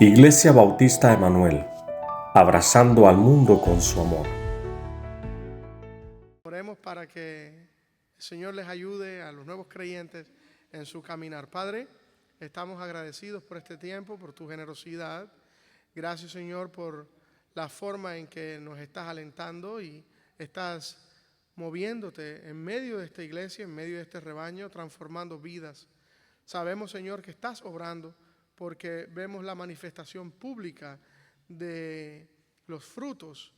Iglesia Bautista Emanuel, abrazando al mundo con su amor. Oremos para que el Señor les ayude a los nuevos creyentes en su caminar. Padre, estamos agradecidos por este tiempo, por tu generosidad. Gracias, Señor, por la forma en que nos estás alentando y estás moviéndote en medio de esta iglesia, en medio de este rebaño, transformando vidas. Sabemos, Señor, que estás obrando porque vemos la manifestación pública de los frutos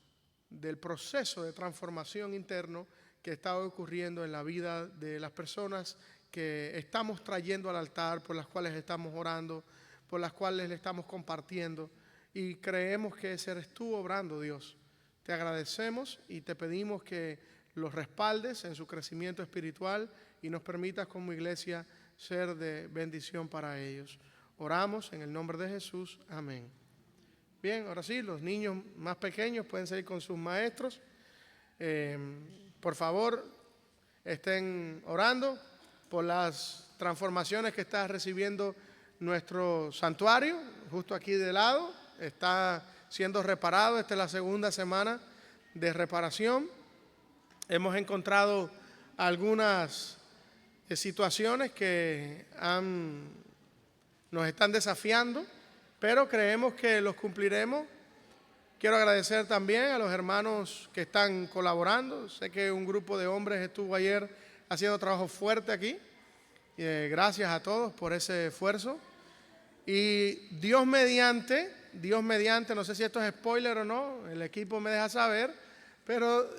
del proceso de transformación interno que está ocurriendo en la vida de las personas que estamos trayendo al altar, por las cuales estamos orando, por las cuales le estamos compartiendo, y creemos que ese eres tú obrando, Dios. Te agradecemos y te pedimos que los respaldes en su crecimiento espiritual y nos permitas como iglesia ser de bendición para ellos. Oramos en el nombre de Jesús. Amén. Bien, ahora sí, los niños más pequeños pueden seguir con sus maestros. Por favor, estén orando por las transformaciones que está recibiendo nuestro santuario. Justo aquí de lado está siendo reparado. Esta es la segunda semana de reparación. Hemos encontrado algunas situaciones que nos están desafiando, pero creemos que los cumpliremos. Quiero agradecer también a los hermanos que están colaborando. Sé que un grupo de hombres estuvo ayer haciendo trabajo fuerte aquí. Gracias a todos por ese esfuerzo. Y Dios mediante, no sé si esto es spoiler o no, el equipo me deja saber, pero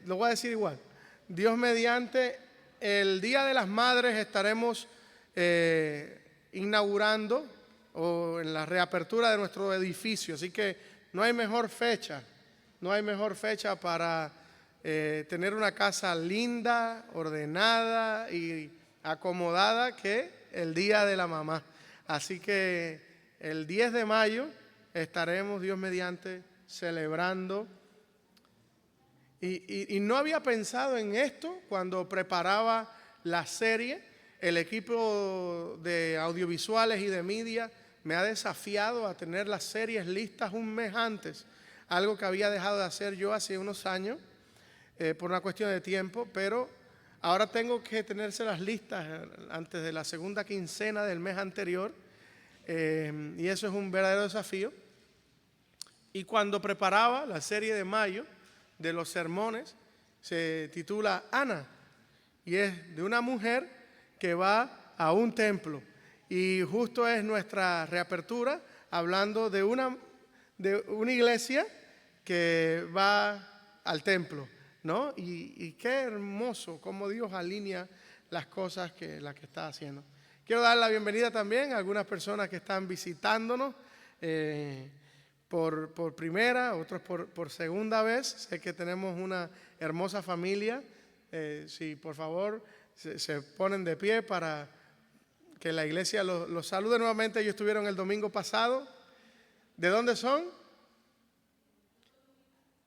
lo voy a decir igual. Dios mediante, el Día de las Madres estaremos inaugurando o en la reapertura de nuestro edificio, así que no hay mejor fecha para tener una casa linda, ordenada y acomodada que el Día de la Mamá. Así que el 10 de mayo estaremos, Dios mediante, celebrando. Y no había pensado en esto cuando preparaba la serie. El equipo de audiovisuales y de media me ha desafiado a tener las series listas un mes antes, algo que había dejado de hacer yo hace unos años por una cuestión de tiempo, pero ahora tengo que tenérselas listas antes de la segunda quincena del mes anterior, y eso es un verdadero desafío. Y cuando preparaba la serie de mayo de los sermones, se titula Ana, y es de una mujer que va a un templo, y justo es nuestra reapertura hablando de una iglesia que va al templo, ¿no? Y qué hermoso cómo Dios alinea las cosas las que está haciendo. Quiero dar la bienvenida también a algunas personas que están visitándonos por primera, otros por segunda vez. Sé que tenemos una hermosa familia. Si por favor se ponen de pie para que la iglesia los salude nuevamente. Ellos estuvieron el domingo pasado. ¿De dónde son?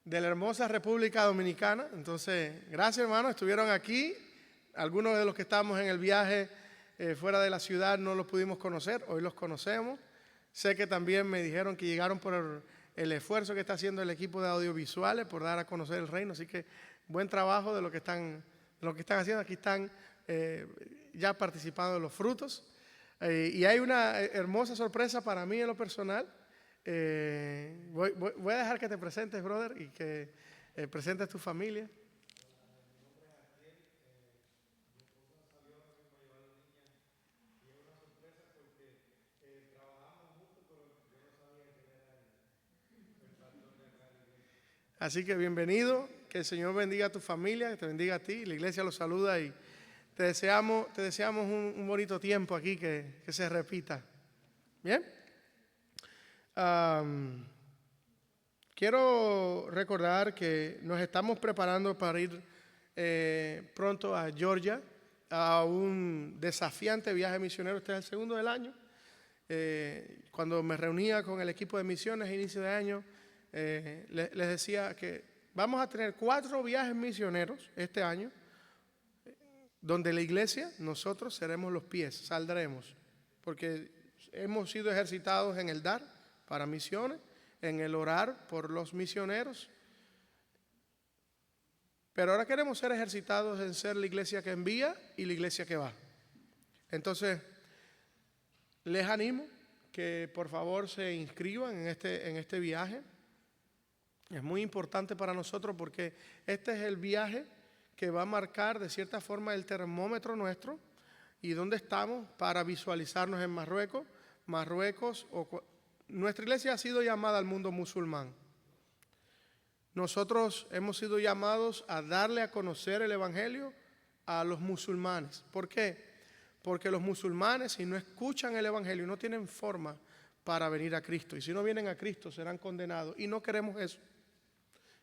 De la hermosa República Dominicana. Entonces, gracias, hermanos. Estuvieron aquí. Algunos de los que estábamos en el viaje fuera de la ciudad no los pudimos conocer. Hoy los conocemos. Sé que también me dijeron que llegaron por el esfuerzo que está haciendo el equipo de audiovisuales por dar a conocer el reino. Así que buen trabajo de lo que están haciendo. Aquí están ya participando de los frutos. Y hay una hermosa sorpresa para mí en lo personal. Voy a dejar que te presentes, brother, y que presentes tu familia. Así que bienvenido, que el Señor bendiga a tu familia, que te bendiga a ti. La iglesia los saluda y te deseamos un bonito tiempo aquí, que se repita. Bien. Quiero recordar que nos estamos preparando para ir pronto a Georgia a un desafiante viaje misionero. Este es el segundo del año. Cuando me reunía con el equipo de misiones a inicio de año, les decía que vamos a tener 4 viajes misioneros este año, donde la iglesia, nosotros seremos los pies, saldremos, porque hemos sido ejercitados en el dar, para misiones, en el orar por los misioneros. Pero ahora queremos ser ejercitados en ser la iglesia que envía y la iglesia que va. Entonces, les animo que por favor se inscriban en este viaje. Es muy importante para nosotros porque este es el viaje que va a marcar de cierta forma el termómetro nuestro y dónde estamos para visualizarnos en Marruecos. Nuestra iglesia ha sido llamada al mundo musulmán. Nosotros hemos sido llamados a darle a conocer el evangelio a los musulmanes. ¿Por qué? Porque los musulmanes, si no escuchan el evangelio, no tienen forma para venir a Cristo. Y si no vienen a Cristo, serán condenados. Y no queremos eso.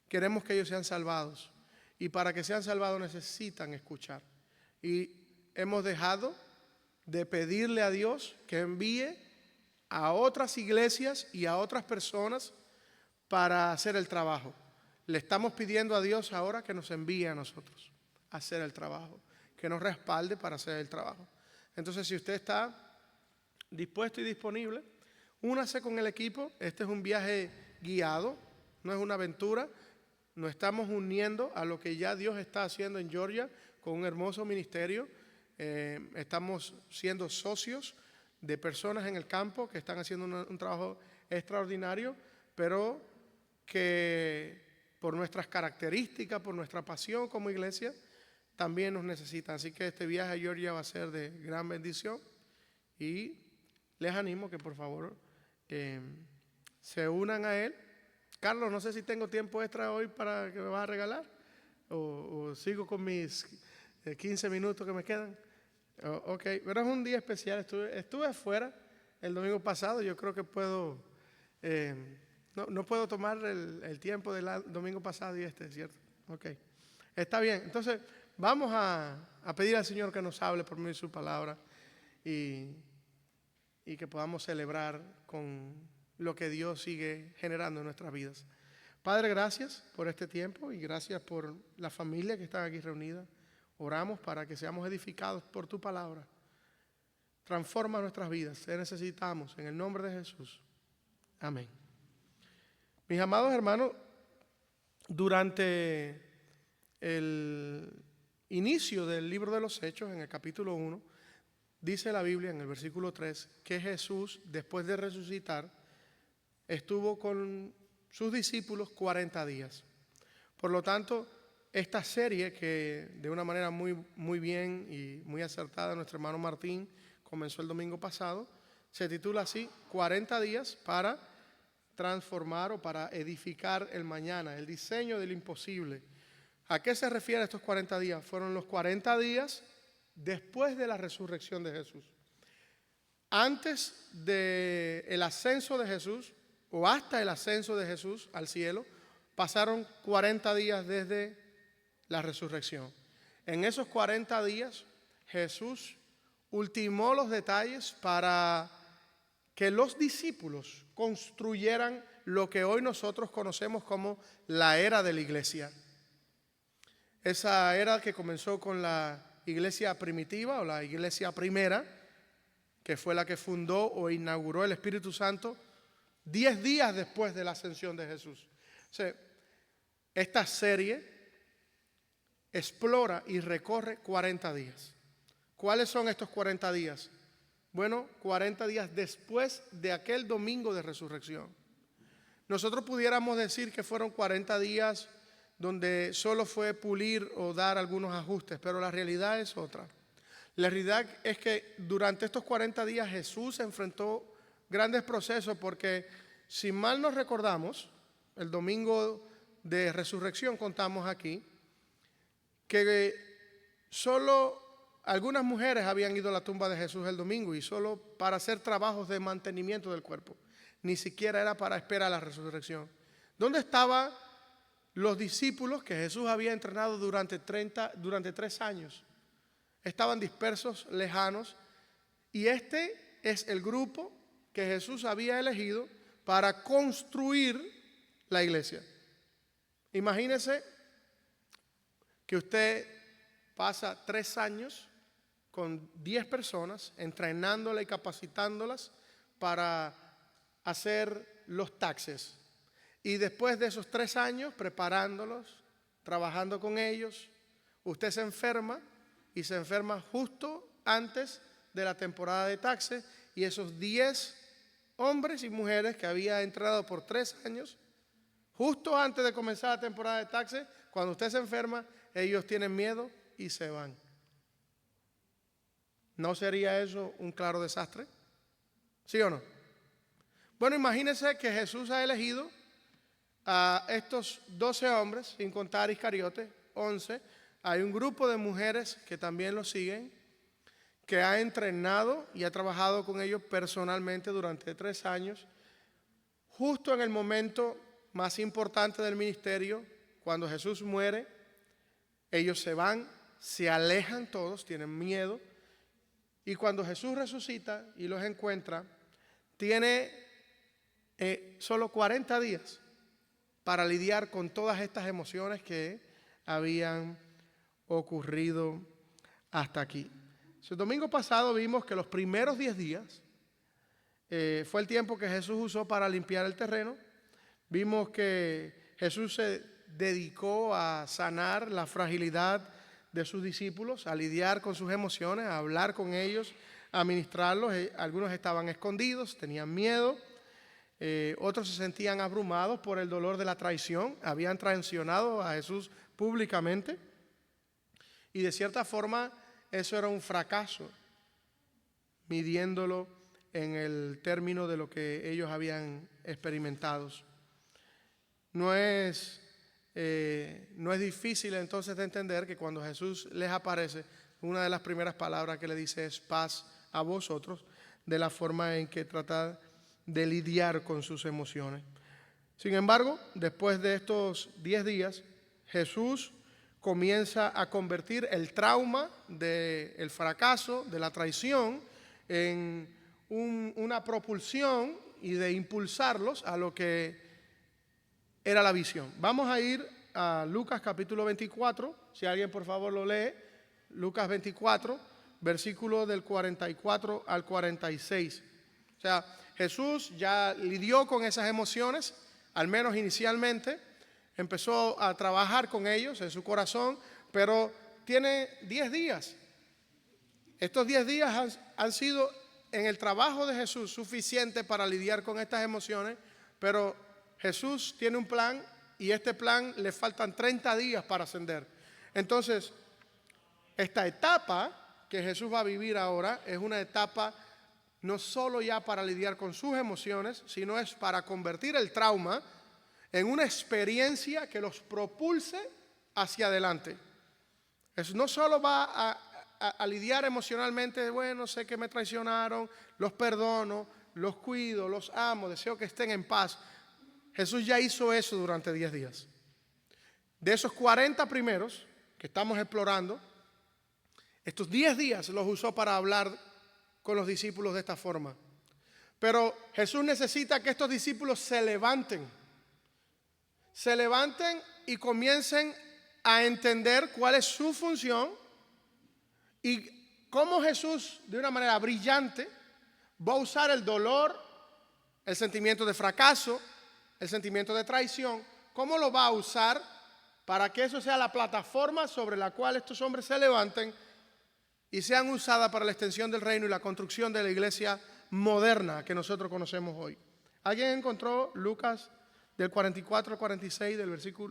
Queremos que ellos sean salvados. Y para que sean salvados necesitan escuchar. Y hemos dejado de pedirle a Dios que envíe a otras iglesias y a otras personas para hacer el trabajo. Le estamos pidiendo a Dios ahora que nos envíe a nosotros a hacer el trabajo, que nos respalde para hacer el trabajo. Entonces, si usted está dispuesto y disponible, únase con el equipo. Este es un viaje guiado, no es una aventura. Nos estamos uniendo a lo que ya Dios está haciendo en Georgia con un hermoso ministerio. Estamos siendo socios de personas en el campo que están haciendo un trabajo extraordinario, pero que por nuestras características, por nuestra pasión como iglesia, también nos necesitan. Así que este viaje a Georgia va a ser de gran bendición y les animo que por favor se unan a él. Carlos, no sé si tengo tiempo extra hoy para que me vas a regalar o sigo con mis 15 minutos que me quedan. Ok, pero es un día especial. Estuve afuera el domingo pasado. Yo creo que puedo, no puedo tomar el tiempo del domingo pasado y ¿cierto? Ok, está bien. Entonces vamos a pedir al Señor que nos hable por medio de su palabra y que podamos celebrar con lo que Dios sigue generando en nuestras vidas. Padre, gracias por este tiempo y gracias por la familia que está aquí reunida. Oramos para que seamos edificados por tu palabra. Transforma nuestras vidas. Te necesitamos en el nombre de Jesús. Amén. Mis amados hermanos, durante el inicio del libro de los Hechos, en el capítulo 1, dice la Biblia en el versículo 3 que Jesús, después de resucitar, estuvo con sus discípulos 40 días. Por lo tanto, esta serie que de una manera muy bien y muy acertada nuestro hermano Martín comenzó el domingo pasado, se titula así, 40 días para transformar o para edificar el mañana, el diseño del imposible. ¿A qué se refiere estos 40 días? Fueron los 40 días después de la resurrección de Jesús. Antes del ascenso de Jesús o hasta el ascenso de Jesús al cielo, pasaron 40 días desde la resurrección. En esos 40 días Jesús ultimó los detalles para que los discípulos construyeran lo que hoy nosotros conocemos como la era de la iglesia. Esa era que comenzó con la iglesia primitiva o la iglesia primera, que fue la que fundó o inauguró el Espíritu Santo 10 días después de la ascensión de Jesús. O sea, esta serie explora y recorre 40 días. ¿Cuáles son estos 40 días? Bueno, 40 días después de aquel domingo de resurrección. Nosotros pudiéramos decir que fueron 40 días donde solo fue pulir o dar algunos ajustes, pero la realidad es otra. La realidad es que durante estos 40 días Jesús enfrentó grandes procesos porque, si mal nos recordamos, el domingo de resurrección contamos aquí, que solo algunas mujeres habían ido a la tumba de Jesús el domingo y solo para hacer trabajos de mantenimiento del cuerpo. Ni siquiera era para esperar la resurrección. ¿Dónde estaban los discípulos que Jesús había entrenado durante 3 años? Estaban dispersos, lejanos, y este es el grupo que Jesús había elegido para construir la iglesia. Imagínese que usted pasa 3 años con 10 personas, entrenándolas y capacitándolas para hacer los taxes. Y después de esos 3 años preparándolos, trabajando con ellos, usted se enferma y se enferma justo antes de la temporada de taxes, y esos 10 hombres y mujeres que había entrenado por 3 años, justo antes de comenzar la temporada de taxes, cuando usted se enferma, ellos tienen miedo y se van. ¿No sería eso un claro desastre? ¿Sí o no? Bueno, imagínense que Jesús ha elegido a estos 12 hombres, sin contar Iscariote, 11. Hay un grupo de mujeres que también lo siguen, que ha entrenado y ha trabajado con ellos personalmente durante 3 años, justo en el momento más importante del ministerio. Cuando Jesús muere, ellos se van, se alejan todos, tienen miedo, y cuando Jesús resucita y los encuentra, tiene solo 40 días para lidiar con todas estas emociones que habían ocurrido hasta aquí. El domingo pasado vimos que los primeros 10 días fue el tiempo que Jesús usó para limpiar el terreno. Vimos que Jesús se dedicó a sanar la fragilidad de sus discípulos, a lidiar con sus emociones, a hablar con ellos, a ministrarlos. Algunos estaban escondidos, tenían miedo. Otros se sentían abrumados por el dolor de la traición. Habían traicionado a Jesús públicamente. Y de cierta forma eso era un fracaso, midiéndolo en el término de lo que ellos habían experimentado. No es difícil entonces de entender que cuando Jesús les aparece, una de las primeras palabras que le dice es paz a vosotros, de la forma en que trata de lidiar con sus emociones. Sin embargo, después de estos 10 días, Jesús comienza a convertir el trauma del fracaso, de la traición, en una propulsión y de impulsarlos a lo que era la visión. Vamos a ir a Lucas capítulo 24, si alguien por favor lo lee, Lucas 24, versículo del 44 al 46. O sea, Jesús ya lidió con esas emociones, al menos inicialmente, empezó a trabajar con ellos en su corazón, pero tiene 10 días. Estos 10 días han sido en el trabajo de Jesús suficiente para lidiar con estas emociones, pero Jesús tiene un plan y este plan le faltan 30 días para ascender. Entonces, esta etapa que Jesús va a vivir ahora es una etapa no solo ya para lidiar con sus emociones, sino es para convertir el trauma en una experiencia que los propulse hacia adelante. Eso no solo va a lidiar emocionalmente, bueno, sé que me traicionaron, los perdono, los cuido, los amo, deseo que estén en paz. Jesús ya hizo eso durante 10 días. De esos 40 primeros que estamos explorando, estos 10 días los usó para hablar con los discípulos de esta forma. Pero Jesús necesita que estos discípulos se levanten y comiencen a entender cuál es su función y cómo Jesús, de una manera brillante, va a usar el dolor, el sentimiento de fracaso, el sentimiento de traición, cómo lo va a usar para que eso sea la plataforma sobre la cual estos hombres se levanten y sean usadas para la extensión del reino y la construcción de la iglesia moderna que nosotros conocemos hoy. ¿Alguien encontró Lucas del 44 al 46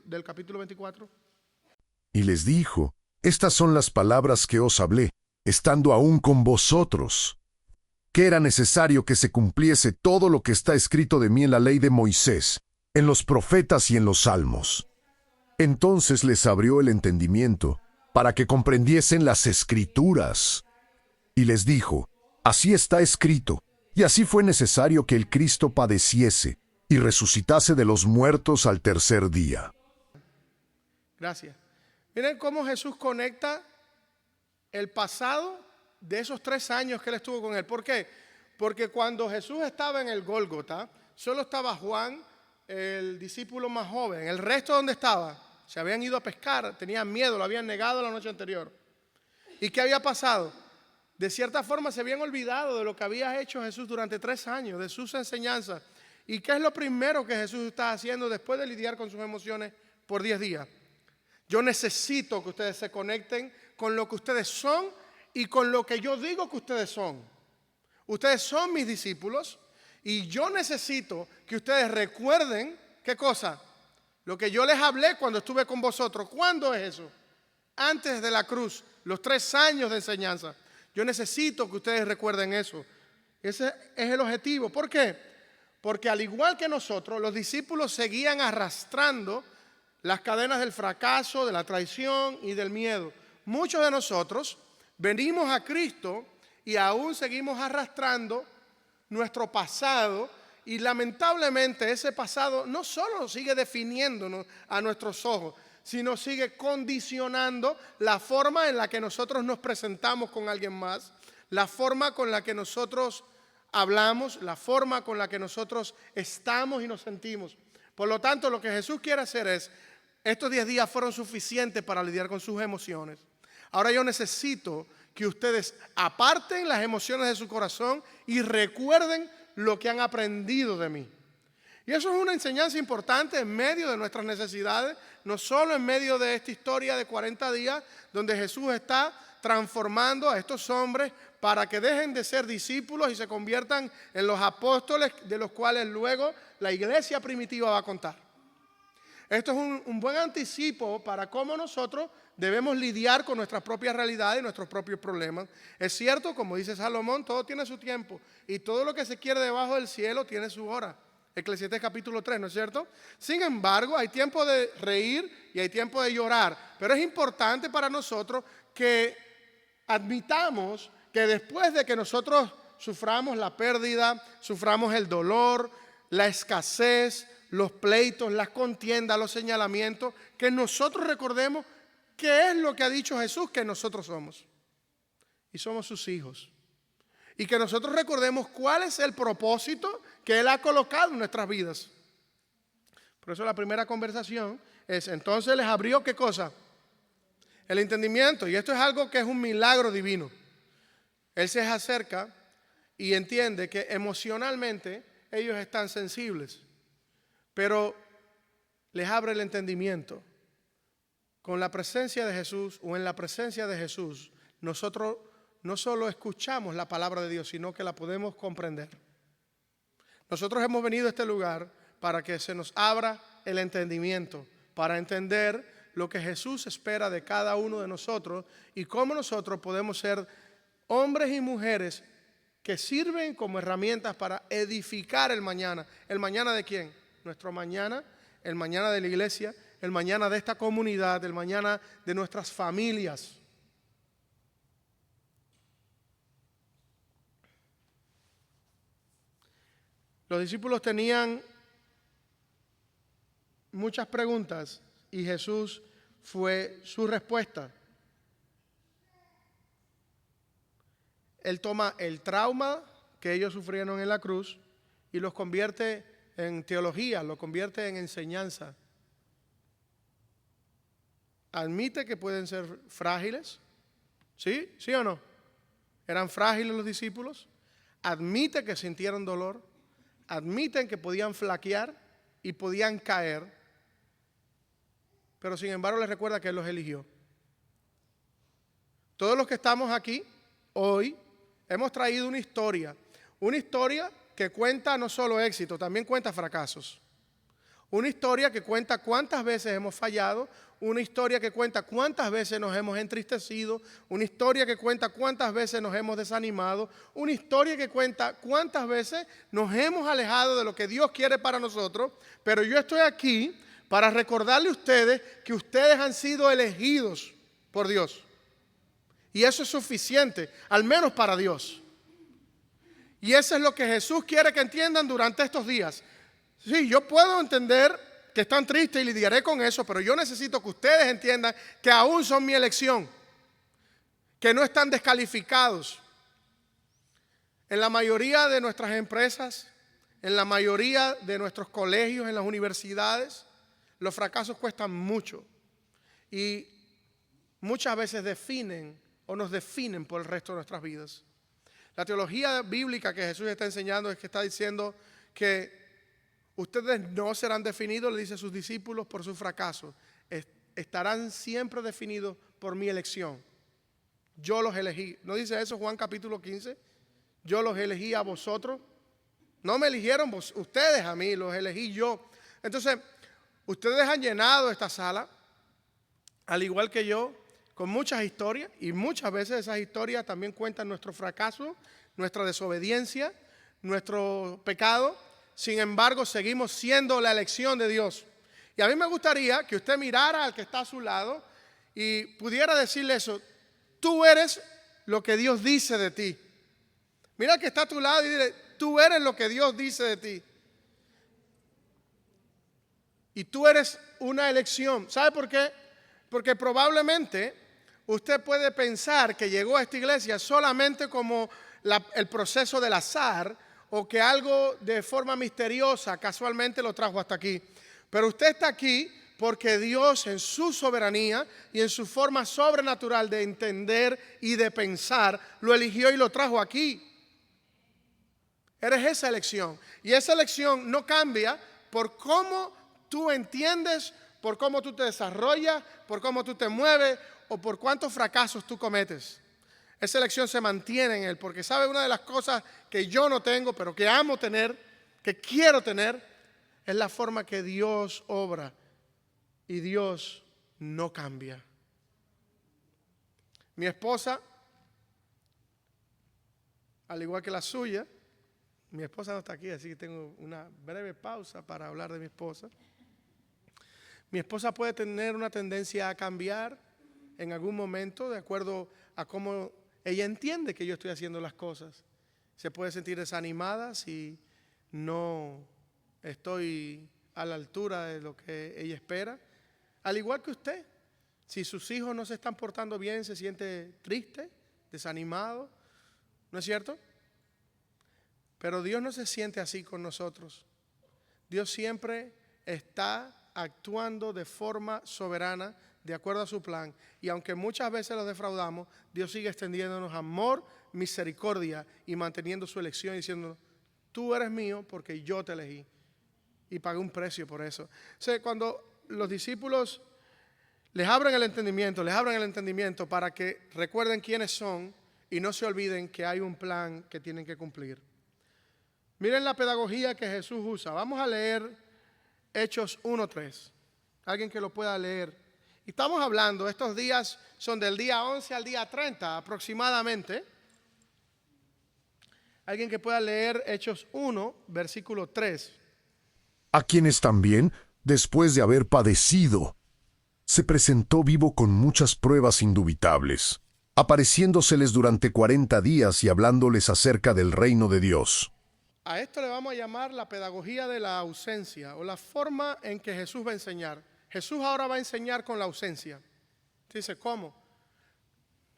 del capítulo 24? Y les dijo: estas son las palabras que os hablé, estando aún con vosotros, que era necesario que se cumpliese todo lo que está escrito de mí en la ley de Moisés, en los profetas y en los salmos. Entonces les abrió el entendimiento, para que comprendiesen las Escrituras. Y les dijo: así está escrito, y así fue necesario que el Cristo padeciese, y resucitase de los muertos al tercer día. Gracias. Miren cómo Jesús conecta el pasado de esos 3 años que él estuvo con él. ¿Por qué? Porque cuando Jesús estaba en el Gólgota, solo estaba Juan, el discípulo más joven. El resto, ¿dónde estaba? Se habían ido a pescar, tenían miedo, lo habían negado la noche anterior. ¿Y qué había pasado? De cierta forma se habían olvidado de lo que había hecho Jesús durante 3 años, de sus enseñanzas. ¿Y qué es lo primero que Jesús está haciendo después de lidiar con sus emociones por 10 días? Yo necesito que ustedes se conecten con lo que ustedes son y con lo que yo digo que ustedes son. Ustedes son mis discípulos y yo necesito que ustedes recuerden, ¿qué cosa? Lo que yo les hablé cuando estuve con vosotros. ¿Cuándo es eso? Antes de la cruz, los 3 años de enseñanza. Yo necesito que ustedes recuerden eso. Ese es el objetivo. ¿Por qué? Porque al igual que nosotros, los discípulos seguían arrastrando las cadenas del fracaso, de la traición y del miedo. Muchos de nosotros venimos a Cristo y aún seguimos arrastrando nuestro pasado, y lamentablemente ese pasado no solo sigue definiéndonos a nuestros ojos, sino sigue condicionando la forma en la que nosotros nos presentamos con alguien más, la forma con la que nosotros hablamos, la forma con la que nosotros estamos y nos sentimos. Por lo tanto, lo que Jesús quiere hacer es, estos 10 días fueron suficientes para lidiar con sus emociones. Ahora yo necesito que ustedes aparten las emociones de su corazón y recuerden lo que han aprendido de mí. Y eso es una enseñanza importante en medio de nuestras necesidades, no solo en medio de esta historia de 40 días, donde Jesús está transformando a estos hombres para que dejen de ser discípulos y se conviertan en los apóstoles de los cuales luego la iglesia primitiva va a contar. Esto es un buen anticipo para cómo nosotros debemos lidiar con nuestras propias realidades y nuestros propios problemas. Es cierto, como dice Salomón, todo tiene su tiempo y todo lo que se quiere debajo del cielo tiene su hora. Eclesiastés capítulo 3, ¿no es cierto? Sin embargo, hay tiempo de reír y hay tiempo de llorar. Pero es importante para nosotros que admitamos que después de que nosotros suframos la pérdida, suframos el dolor, la escasez, los pleitos, las contiendas, los señalamientos, que nosotros recordemos qué es lo que ha dicho Jesús que nosotros somos. Y somos sus hijos. Y que nosotros recordemos cuál es el propósito que Él ha colocado en nuestras vidas. Por eso la primera conversación es, entonces les abrió ¿qué cosa? El entendimiento. Y esto es algo que es un milagro divino. Él se acerca y entiende que emocionalmente ellos están sensibles. Pero les abre el entendimiento. Con la presencia de Jesús o en la presencia de Jesús, nosotros no solo escuchamos la palabra de Dios, sino que la podemos comprender. Nosotros hemos venido a este lugar para que se nos abra el entendimiento, para entender lo que Jesús espera de cada uno de nosotros y cómo nosotros podemos ser hombres y mujeres que sirven como herramientas para edificar el mañana. ¿El mañana de quién? Nuestro mañana, el mañana de la iglesia, el mañana de esta comunidad, el mañana de nuestras familias. Los discípulos tenían muchas preguntas y Jesús fue su respuesta. Él toma el trauma que ellos sufrieron en la cruz y los convierte en teología, lo convierte en enseñanza. Admite que pueden ser frágiles. ¿Sí? ¿Sí o no? ¿Eran frágiles los discípulos? Admite que sintieron dolor. Admiten que podían flaquear y podían caer. Pero sin embargo les recuerda que Él los eligió. Todos los que estamos aquí hoy hemos traído una historia que cuenta no solo éxito, también cuenta fracasos. Una historia que cuenta cuántas veces hemos fallado, una historia que cuenta cuántas veces nos hemos entristecido, una historia que cuenta cuántas veces nos hemos desanimado, una historia que cuenta cuántas veces nos hemos alejado de lo que Dios quiere para nosotros, pero yo estoy aquí para recordarle a ustedes que ustedes han sido elegidos por Dios. Y eso es suficiente, al menos para Dios. Y eso es lo que Jesús quiere que entiendan durante estos días. Sí, yo puedo entender que están tristes y lidiaré con eso, pero yo necesito que ustedes entiendan que aún son mi elección, que no están descalificados. En la mayoría de nuestras empresas, en la mayoría de nuestros colegios, en las universidades, los fracasos cuestan mucho y muchas veces definen o nos definen por el resto de nuestras vidas. La teología bíblica que Jesús está enseñando es que está diciendo que Ustedes no serán definidos, le dice a sus discípulos, por su fracaso. Estarán siempre definidos por mi elección. Yo los elegí. ¿No dice eso Juan capítulo 15? Yo los elegí a vosotros. No me eligieron ustedes a mí, los elegí yo. Entonces, ustedes han llenado esta sala, al igual que yo, con muchas historias. Y muchas veces esas historias también cuentan nuestro fracaso, nuestra desobediencia, nuestro pecado. Sin embargo, seguimos siendo la elección de Dios. Y a mí me gustaría que usted mirara al que está a su lado y pudiera decirle eso. Tú eres lo que Dios dice de ti. Mira al que está a tu lado y dile, tú eres lo que Dios dice de ti. Y tú eres una elección. ¿Sabe por qué? Porque probablemente usted puede pensar que llegó a esta iglesia solamente como el proceso del azar, o que algo de forma misteriosa casualmente lo trajo hasta aquí. Pero usted está aquí porque Dios, en su soberanía y en su forma sobrenatural de entender y de pensar, lo eligió y lo trajo aquí. Eres esa elección. Y esa elección no cambia por cómo tú entiendes, por cómo tú te desarrollas, por cómo tú te mueves o por cuántos fracasos tú cometes. Esa elección se mantiene en él, porque sabe, una de las cosas que yo no tengo, pero que amo tener, que quiero tener, es la forma que Dios obra. Y Dios no cambia. Mi esposa, al igual que la suya, mi esposa no está aquí, así que tengo una breve pausa para hablar de mi esposa. Mi esposa puede tener una tendencia a cambiar en algún momento de acuerdo a cómo ella entiende que yo estoy haciendo las cosas. Se puede sentir desanimada si no estoy a la altura de lo que ella espera. Al igual que usted, si sus hijos no se están portando bien, se siente triste, desanimado, ¿no es cierto? Pero Dios no se siente así con nosotros. Dios siempre está actuando de forma soberana, de acuerdo a su plan. Y aunque muchas veces los defraudamos, Dios sigue extendiéndonos amor, misericordia y manteniendo su elección, diciendo, tú eres mío porque yo te elegí y pagué un precio por eso. O sea, cuando los discípulos les abren el entendimiento para que recuerden quiénes son y no se olviden que hay un plan que tienen que cumplir. Miren la pedagogía que Jesús usa. Vamos a leer Hechos 1:3. Alguien que lo pueda leer. Y estamos hablando, estos días son del día 11 al día 30 aproximadamente. Alguien que pueda leer Hechos 1, versículo 3. A quienes también, después de haber padecido, se presentó vivo con muchas pruebas indubitables, apareciéndoseles durante 40 días y hablándoles acerca del reino de Dios. A esto le vamos a llamar la pedagogía de la ausencia, o la forma en que Jesús va a enseñar. Jesús ahora va a enseñar con la ausencia. Dice, ¿cómo?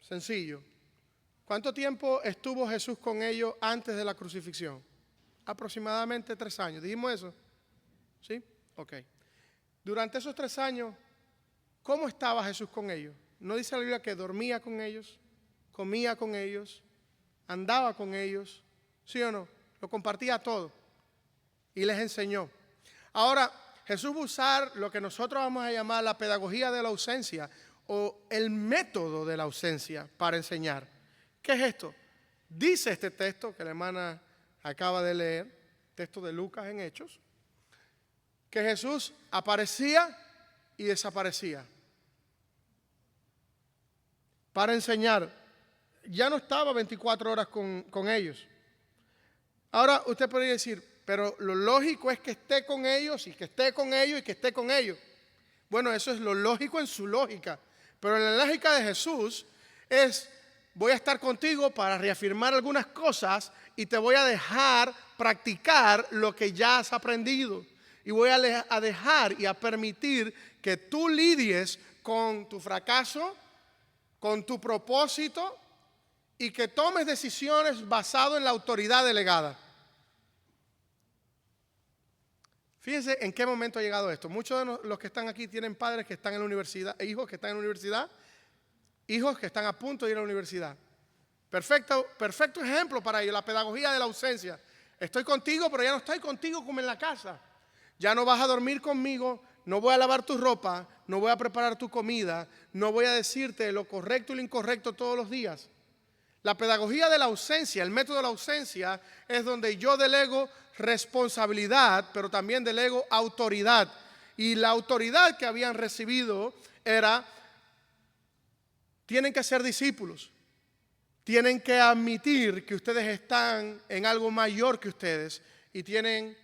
Sencillo. ¿Cuánto tiempo estuvo Jesús con ellos antes de la crucifixión? Aproximadamente 3 años. ¿Dijimos eso? ¿Sí? Ok. Durante esos 3 años, ¿cómo estaba Jesús con ellos? ¿No dice la Biblia que dormía con ellos, comía con ellos, andaba con ellos? ¿Sí o no? Lo compartía todo y les enseñó. Ahora, Jesús va a usar lo que nosotros vamos a llamar la pedagogía de la ausencia o el método de la ausencia para enseñar. ¿Qué es esto? Dice este texto que la hermana acaba de leer, texto de Lucas en Hechos, que Jesús aparecía y desaparecía para enseñar. Ya no estaba 24 horas con ellos. Ahora usted podría decir, pero lo lógico es que esté con ellos y que esté con ellos y que esté con ellos. Bueno, eso es lo lógico en su lógica. Pero en la lógica de Jesús es, voy a estar contigo para reafirmar algunas cosas y te voy a dejar practicar lo que ya has aprendido. Y voy a dejar y a permitir que tú lidies con tu fracaso, con tu propósito y que tomes decisiones basado en la autoridad delegada. Fíjense en qué momento ha llegado esto. Muchos de los que están aquí tienen padres que están en la universidad, hijos que están en la universidad, hijos que están a punto de ir a la universidad. Perfecto ejemplo para ello, la pedagogía de la ausencia. Estoy contigo, pero ya no estoy contigo como en la casa. Ya no vas a dormir conmigo, no voy a lavar tu ropa, no voy a preparar tu comida, no voy a decirte lo correcto y lo incorrecto todos los días. La pedagogía de la ausencia, el método de la ausencia, es donde yo delego responsabilidad, pero también delego autoridad. Y la autoridad que habían recibido era: tienen que ser discípulos, tienen que admitir que ustedes están en algo mayor que ustedes y tienen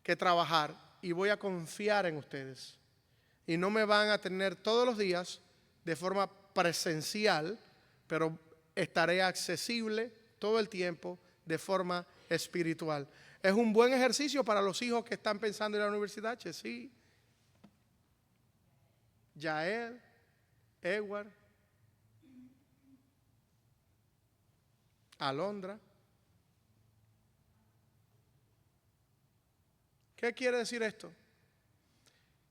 que trabajar, y voy a confiar en ustedes. Y no me van a tener todos los días de forma presencial, pero estaré accesible todo el tiempo de forma espiritual. ¿Es un buen ejercicio para los hijos que están pensando en la universidad? Sí. Yael, Edward, Alondra. ¿Qué quiere decir esto?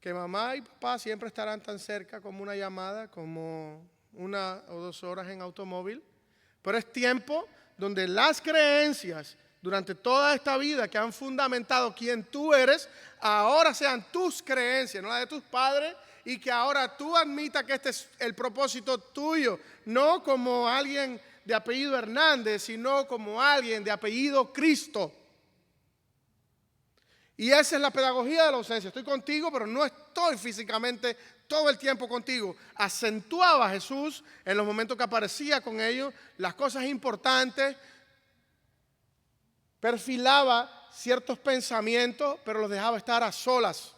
Que mamá y papá siempre estarán tan cerca como una llamada, como 1 o 2 horas en automóvil, pero es tiempo donde las creencias durante toda esta vida que han fundamentado quién tú eres, ahora sean tus creencias, no las de tus padres, y que ahora tú admitas que este es el propósito tuyo, no como alguien de apellido Hernández, sino como alguien de apellido Cristo. Y esa es la pedagogía de la ausencia. Estoy contigo, pero no estoy físicamente todo el tiempo contigo. Acentuaba Jesús en los momentos que aparecía con ellos las cosas importantes, perfilaba ciertos pensamientos, pero los dejaba estar a solas.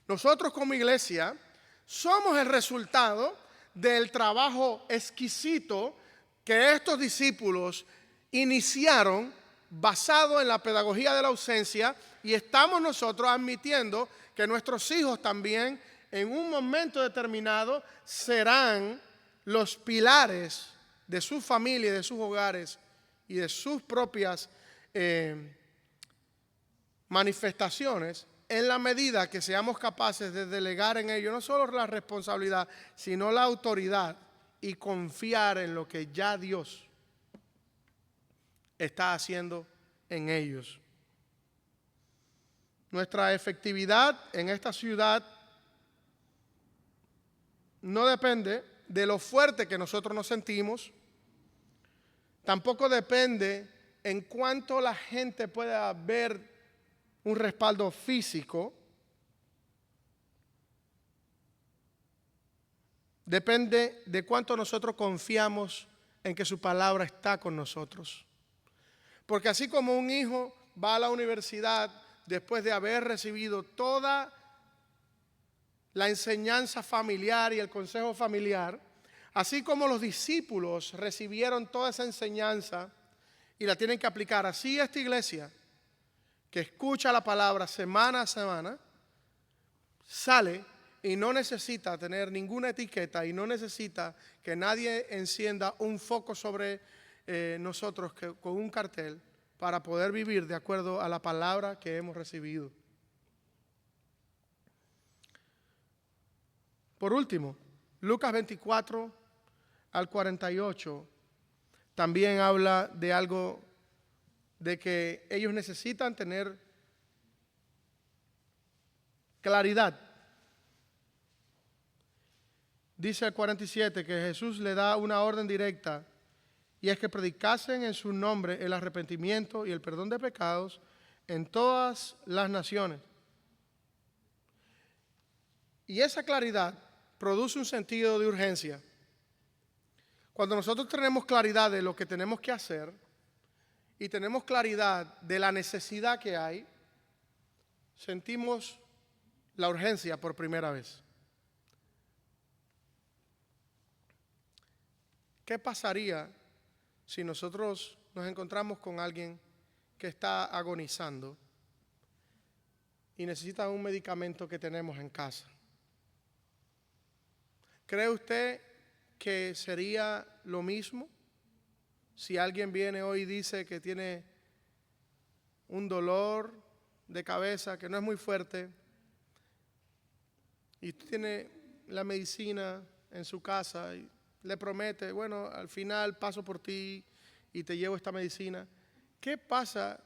Nosotros como iglesia somos el resultado del trabajo exquisito que estos discípulos iniciaron basado en la pedagogía de la ausencia, y estamos nosotros admitiendo que nuestros hijos también en un momento determinado serán los pilares de su familia, de sus hogares y de sus propias manifestaciones, en la medida que seamos capaces de delegar en ellos no solo la responsabilidad, sino la autoridad, y confiar en lo que ya Dios está haciendo en ellos. Nuestra efectividad en esta ciudad no depende de lo fuerte que nosotros nos sentimos, tampoco depende en cuánto la gente pueda ver un respaldo físico. Depende de cuánto nosotros confiamos en que su palabra está con nosotros. Porque así como un hijo va a la universidad después de haber recibido toda la enseñanza familiar y el consejo familiar, así como los discípulos recibieron toda esa enseñanza y la tienen que aplicar, así esta iglesia que escucha la palabra semana a semana sale y no necesita tener ninguna etiqueta y no necesita que nadie encienda un foco sobre nosotros con un cartel para poder vivir de acuerdo a la palabra que hemos recibido. Por último, Lucas 24 al 48 también habla de algo, de que ellos necesitan tener claridad. Dice el 47 que Jesús le da una orden directa, y es que predicasen en su nombre el arrepentimiento y el perdón de pecados en todas las naciones. Y esa claridad produce un sentido de urgencia. Cuando nosotros tenemos claridad de lo que tenemos que hacer y tenemos claridad de la necesidad que hay, sentimos la urgencia por primera vez. ¿Qué pasaría si nosotros nos encontramos con alguien que está agonizando y necesita un medicamento que tenemos en casa? ¿Cree usted que sería lo mismo si alguien viene hoy y dice que tiene un dolor de cabeza que no es muy fuerte y usted tiene la medicina en su casa y le promete, bueno, al final paso por ti y te llevo esta medicina? ¿Qué pasa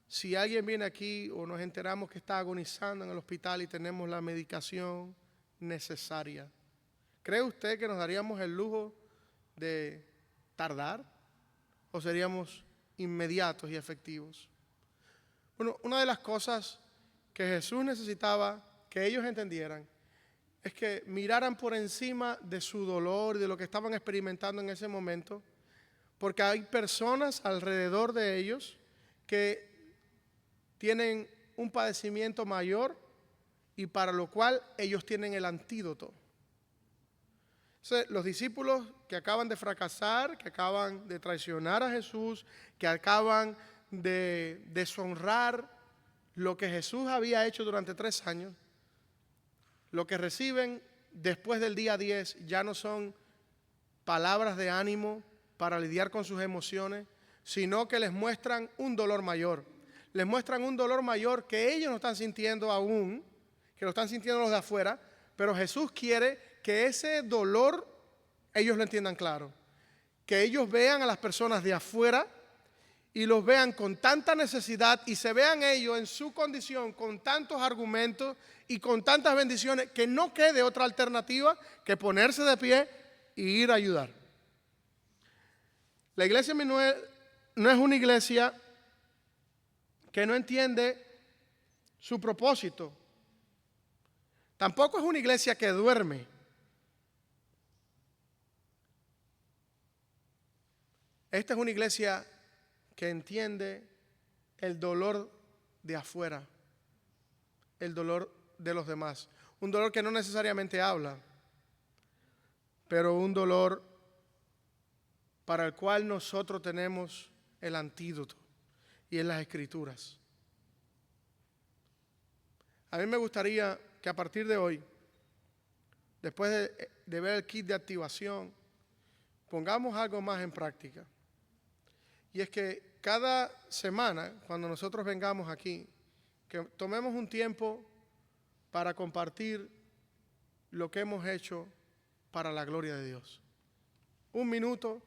si alguien viene aquí o nos enteramos que está agonizando en el hospital y tenemos la medicación necesaria, ¿cree usted que nos daríamos el lujo de tardar o seríamos inmediatos y efectivos? Bueno, una de las cosas que Jesús necesitaba que ellos entendieran es que miraran por encima de su dolor y de lo que estaban experimentando en ese momento, porque hay personas alrededor de ellos que tienen un padecimiento mayor y para lo cual ellos tienen el antídoto. Entonces, los discípulos que acaban de fracasar, que acaban de traicionar a Jesús, que acaban de deshonrar lo que Jesús había hecho durante 3 años, lo que reciben después del día 10 ya no son palabras de ánimo para lidiar con sus emociones, sino que les muestran un dolor mayor. Les muestran un dolor mayor que ellos no están sintiendo aún, que lo están sintiendo los de afuera, pero Jesús quiere que ese dolor ellos lo entiendan claro. Que ellos vean a las personas de afuera y los vean con tanta necesidad y se vean ellos en su condición con tantos argumentos y con tantas bendiciones que no quede otra alternativa que ponerse de pie e ir a ayudar. La iglesia Emmanuel no es una iglesia que no entiende su propósito. Tampoco es una iglesia que duerme. Esta es una iglesia que entiende el dolor de afuera, el dolor de los demás. Un dolor que no necesariamente habla, pero un dolor para el cual nosotros tenemos el antídoto y en las Escrituras. A mí me gustaría que a partir de hoy, después de ver el kit de activación, pongamos algo más en práctica. Y es que cada semana, cuando nosotros vengamos aquí, que tomemos un tiempo para compartir lo que hemos hecho para la gloria de Dios. 1 minuto,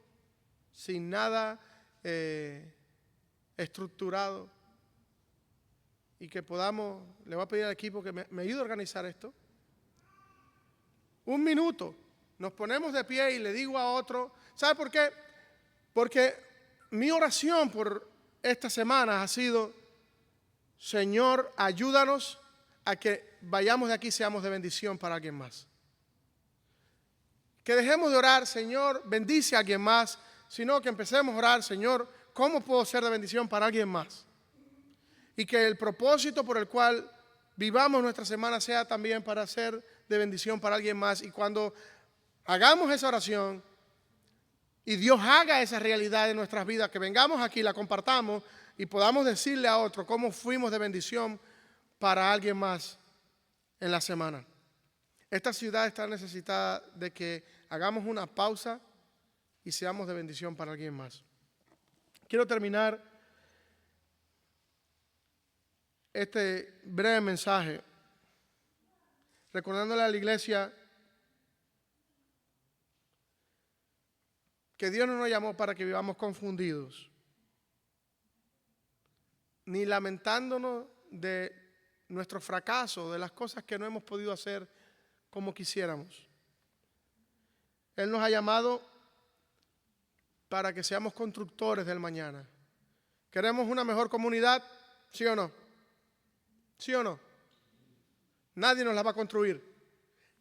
sin nada estructurado, y que podamos, le voy a pedir al equipo que me ayude a organizar esto. 1 minuto, nos ponemos de pie y le digo a otro, ¿sabe por qué? Porque mi oración por esta semana ha sido, Señor, ayúdanos a que vayamos de aquí y seamos de bendición para alguien más. Que dejemos de orar, Señor, bendice a alguien más, sino que empecemos a orar, Señor, ¿cómo puedo ser de bendición para alguien más? Y que el propósito por el cual vivamos nuestra semana sea también para ser de bendición para alguien más. Y cuando hagamos esa oración y Dios haga esa realidad en nuestras vidas, que vengamos aquí, la compartamos y podamos decirle a otro cómo fuimos de bendición para alguien más en la semana. Esta ciudad está necesitada de que hagamos una pausa y seamos de bendición para alguien más. Quiero terminar este breve mensaje recordándole a la iglesia que Dios no nos llamó para que vivamos confundidos, ni lamentándonos de nuestro fracaso, de las cosas que no hemos podido hacer como quisiéramos. Él nos ha llamado para que seamos constructores del mañana. ¿Queremos una mejor comunidad? ¿Sí o no? ¿Sí o no? Nadie nos la va a construir.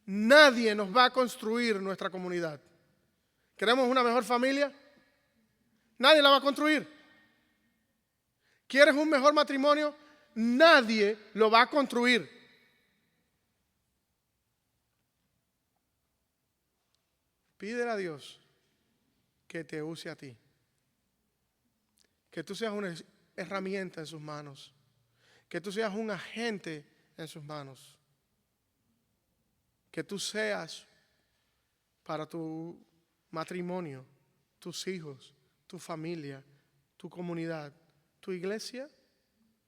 Nadie nos va a construir nuestra comunidad. ¿Queremos una mejor familia? Nadie la va a construir. ¿Quieres un mejor matrimonio? Nadie lo va a construir. Pídele a Dios que te use a ti. Que tú seas una herramienta en sus manos. Que tú seas un agente en sus manos. Que tú seas para tu matrimonio, tus hijos, tu familia, tu comunidad, tu iglesia,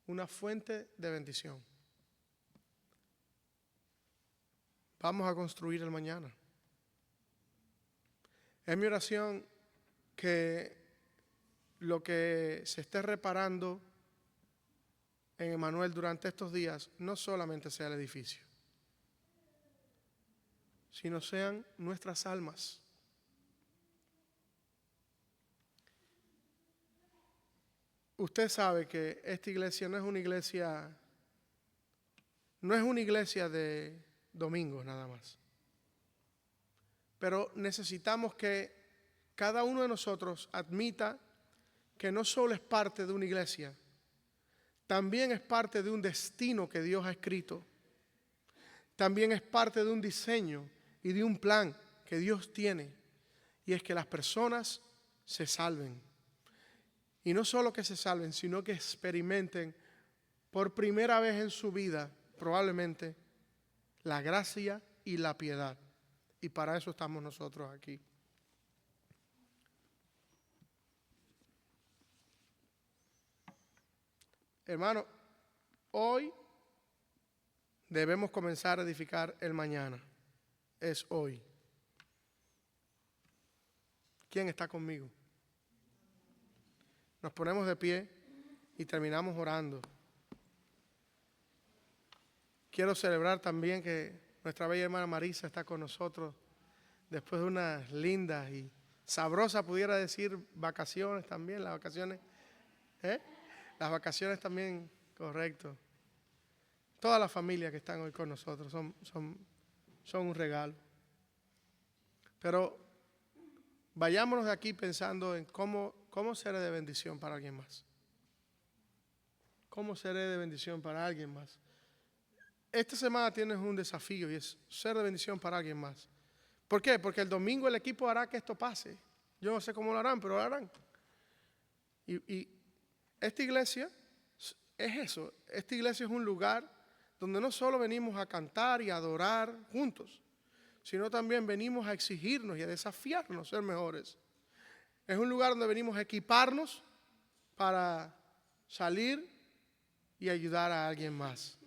una fuente de bendición. Vamos a construir el mañana. Es mi oración que lo que se esté reparando en Emmanuel durante estos días no solamente sea el edificio, sino sean nuestras almas. Usted sabe que esta iglesia no es una iglesia de domingos nada más. Pero necesitamos que cada uno de nosotros admita que no solo es parte de una iglesia, también es parte de un destino que Dios ha escrito. También es parte de un diseño y de un plan que Dios tiene. Y es que las personas se salven. Y no solo que se salven, sino que experimenten por primera vez en su vida, probablemente, la gracia y la piedad. Y para eso estamos nosotros aquí. Hermano, hoy debemos comenzar a edificar el mañana. Es hoy. ¿Quién está conmigo? Nos ponemos de pie y terminamos orando. Quiero celebrar también que nuestra bella hermana Marisa está con nosotros después de unas lindas y sabrosas, pudiera decir, vacaciones también. Las vacaciones, Las vacaciones también, correcto. Todas las familias que están hoy con nosotros son un regalo. Pero vayámonos de aquí pensando en cómo seré de bendición para alguien más. ¿Cómo seré de bendición para alguien más? Esta semana tienes un desafío y es ser de bendición para alguien más. ¿Por qué? Porque el domingo el equipo hará que esto pase. Yo no sé cómo lo harán, pero lo harán. Y esta iglesia es eso. Esta iglesia es un lugar donde no solo venimos a cantar y a adorar juntos, sino también venimos a exigirnos y a desafiarnos a ser mejores. Es un lugar donde venimos a equiparnos para salir y ayudar a alguien más.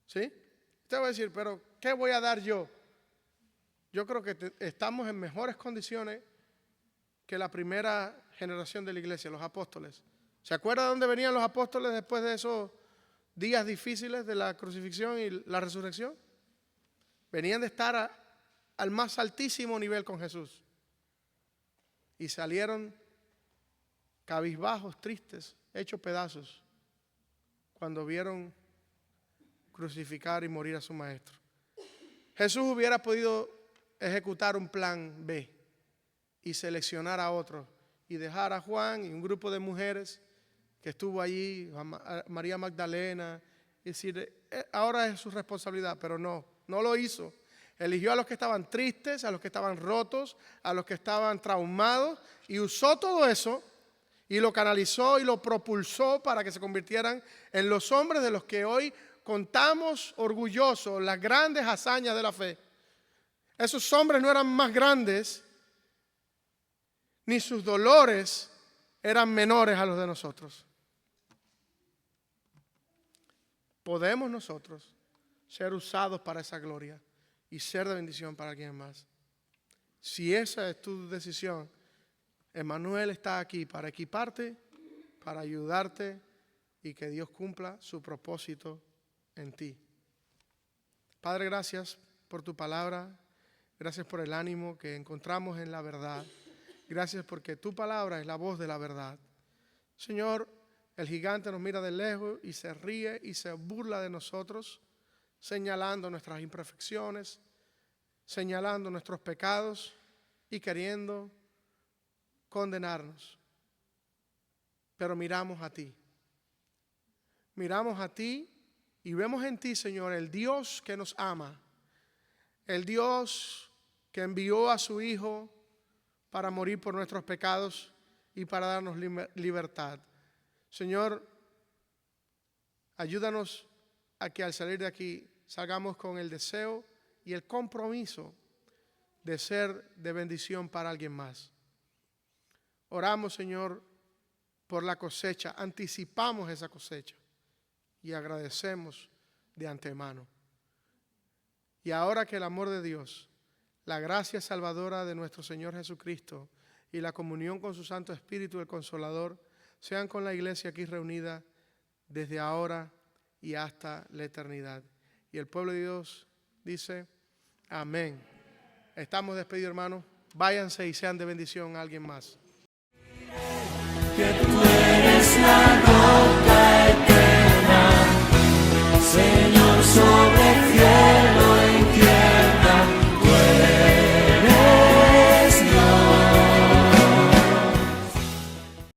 ¿Sí? Usted va a decir, pero ¿qué voy a dar yo? Yo creo que estamos en mejores condiciones que la primera generación de la iglesia, los apóstoles. ¿Se acuerda de dónde venían los apóstoles después de esos días difíciles de la crucifixión y la resurrección? Venían de estar al más altísimo nivel con Jesús. Y salieron cabizbajos, tristes, hechos pedazos, cuando vieron crucificar y morir a su maestro. Jesús hubiera podido ejecutar un plan B y seleccionar a otros y dejar a Juan y un grupo de mujeres que estuvo allí, a María Magdalena, y decir, ahora es su responsabilidad, pero no lo hizo. Eligió a los que estaban tristes, a los que estaban rotos, a los que estaban traumados, y usó todo eso y lo canalizó y lo propulsó para que se convirtieran en los hombres de los que hoy contamos orgullosos las grandes hazañas de la fe. Esos hombres no eran más grandes, ni sus dolores eran menores a los de nosotros. Podemos nosotros ser usados para esa gloria y ser de bendición para alguien más. Si esa es tu decisión, Emmanuel está aquí para equiparte, para ayudarte y que Dios cumpla su propósito en ti. Padre, gracias por tu palabra. Gracias por el ánimo que encontramos en la verdad. Gracias porque tu palabra es la voz de la verdad. Señor, el gigante nos mira de lejos y se ríe y se burla de nosotros, señalando nuestras imperfecciones, señalando nuestros pecados y queriendo condenarnos. Pero miramos a ti. Miramos a ti y vemos en ti, Señor, el Dios que nos ama, el Dios que envió a su Hijo para morir por nuestros pecados y para darnos libertad. Señor, ayúdanos a que al salir de aquí salgamos con el deseo y el compromiso de ser de bendición para alguien más. Oramos, Señor, por la cosecha, anticipamos esa cosecha y agradecemos de antemano. Y ahora que el amor de Dios, la gracia salvadora de nuestro Señor Jesucristo y la comunión con su Santo Espíritu, el Consolador, sean con la iglesia aquí reunida desde ahora y hasta la eternidad. Y el pueblo de Dios dice, amén. Estamos despedidos, hermanos. Váyanse y sean de bendición a alguien más. Que tú